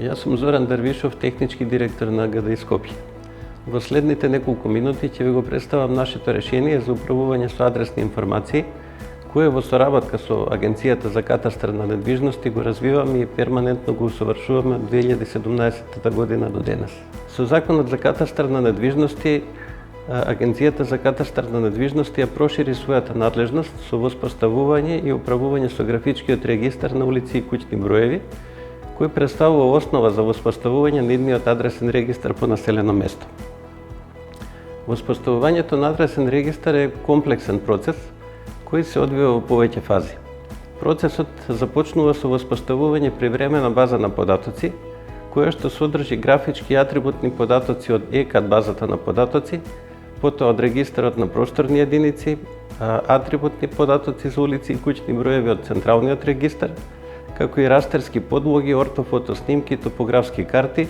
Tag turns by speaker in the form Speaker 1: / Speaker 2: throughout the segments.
Speaker 1: Јас сум Зоран Дарвишов, технички директор на ГДИ Скопје. Во следните неколку минути ќе ви го представам нашето решение за управување со адресни информации, кое во соработка со Агенцијата за катастар на недвижности го развиваме и перманентно го усовршуваме од 2017 година до денес. Со Законот за катастар на недвижности, Агенцијата за катастар на недвижности ја прошири својата надлежност со воспоставување и управување со графичкиот регистар на улици и куќни броеви, кој представува основа за воспоставување на идниот адресен регистар по населено место. Воспоставувањето на адресен регистар е комплексен процес кој се одвива во повеќе фази. Процесот започнува со воспоставување привремена база на податоци, која што содржи графички и атрибутни податоци од ЕКАД базата на податоци, потоа од регистарот на просторни единици, атрибутни податоци за улици и куќни броеви од централниот регистар, како и растерски подлоги, ортофото снимки, топографски карти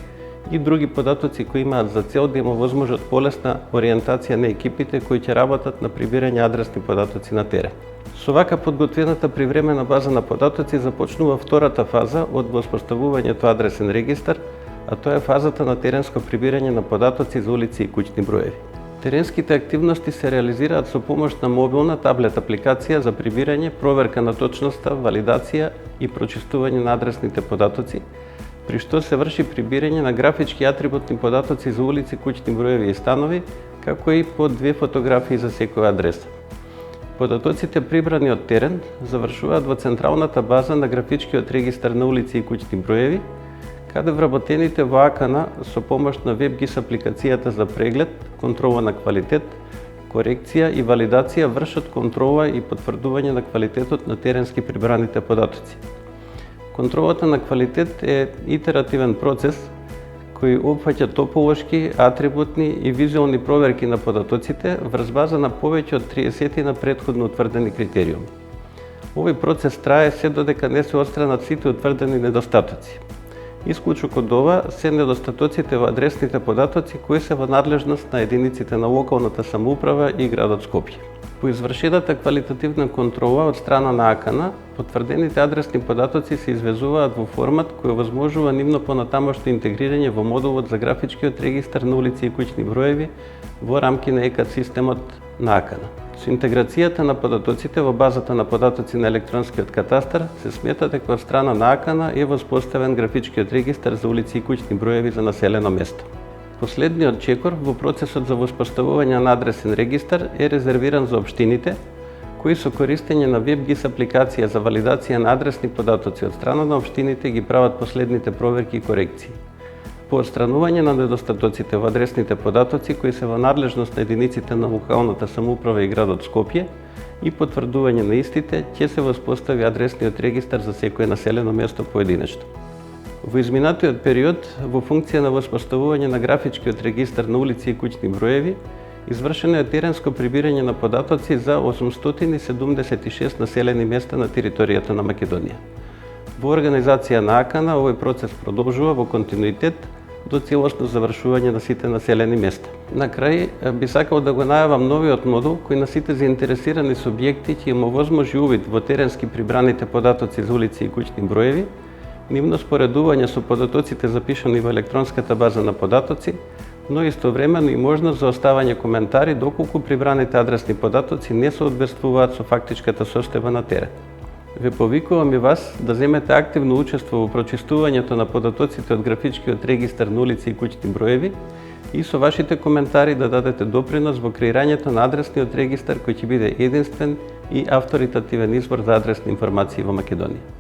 Speaker 1: и други податоци кои имаат за цел да има возможност полесна ориентација на екипите кои ќе работат на прибирање адресни податоци на терен. Со вака подготвената привремена база на податоци започнува втората фаза од воспоставувањето адресен регистар, а тоа е фазата на теренско прибирање на податоци за улици и куќни броеви. Теренските активности се реализираат со помош на мобилна таблет апликација за прибирање, проверка на точноста, валидација и прочистување на адресните податоци, при што се врши прибирање на графички атрибутни податоци за улици, куќни броеви и станови, како и по 2 фотографии за секоја адреса. Податоците прибрани од терен завршуваат во централната база на графичкиот регистар на улици и куќни броеви, каде вработените во АКН со помош на WebGIS апликацијата за преглед, контрола на квалитет, корекција и валидација вршат контрола и потврдување на квалитетот на теренски прибраните податоци. Контролата на квалитет е итеративен процес кој опфаќа тополошки, атрибутни и визуелни проверки на податоците врз база на повеќе од 30 на претходно утврдени критериуми. Овој процес трае се додека не се отстранат сите утврдени недостатоци. Исклучок од ова се недостатоците во адресните податоци кои се во надлежност на единиците на локалната самоуправа и градот Скопје. По извршената квалитативна контрола од страна на АКН, потврдените адресни податоци се извезуваат во формат кој овозможува нивно понатамошно интегрирање во модулот за графичкиот регистар на улици и куќни броеви во рамки на ЕКАД системот на АКН. Со интеграцијата на податоците во базата на податоци на електронскиот катастар се смета дека од страна на АКН е воспоставен графичкиот регистар за улици и куќни броеви за населено место. Последниот чекор во процесот за воспоставување на адресен регистар е резервиран за општините, кои со користење на WebGIS апликација за валидација на адресни податоци од страна на општините ги прават последните проверки и корекции. По отстранување на недостатоците во адресните податоци кои се во надлежност на единиците на локалната самоуправа и градот Скопје и потврдување на истите, ќе се воспостави адресниот регистар за секое населено место поединечно. Во изминатиот период, во функција на воспоставување на графичкиот регистар на улици и куќни броеви, извршено е теренско прибирање на податоци за 876 населени места на територијата на Македонија. Во организација на АКН овој процес продолжува во континуитет до целосно завршување на сите населени места. На крај би сакал да го најавам новиот модул кој на сите заинтересирани субјекти ќе им овозможи увид во теренски прибраните податоци за улици и куќни броеви, нивно споредување со податоците запишани во електронската база на податоци, но истовремено и можност за оставање коментари доколку прибраните адресни податоци не соодветствуваат со фактичката состојба на терен. Ве повикувам и вас да земете активно учество во прочистувањето на податоците од графичкиот регистар на улици и куќни броеви и со вашите коментари да дадете допринос во креирањето на адресниот регистар кој ќе биде единствен и авторитативен извор за адресни информации во Македонија.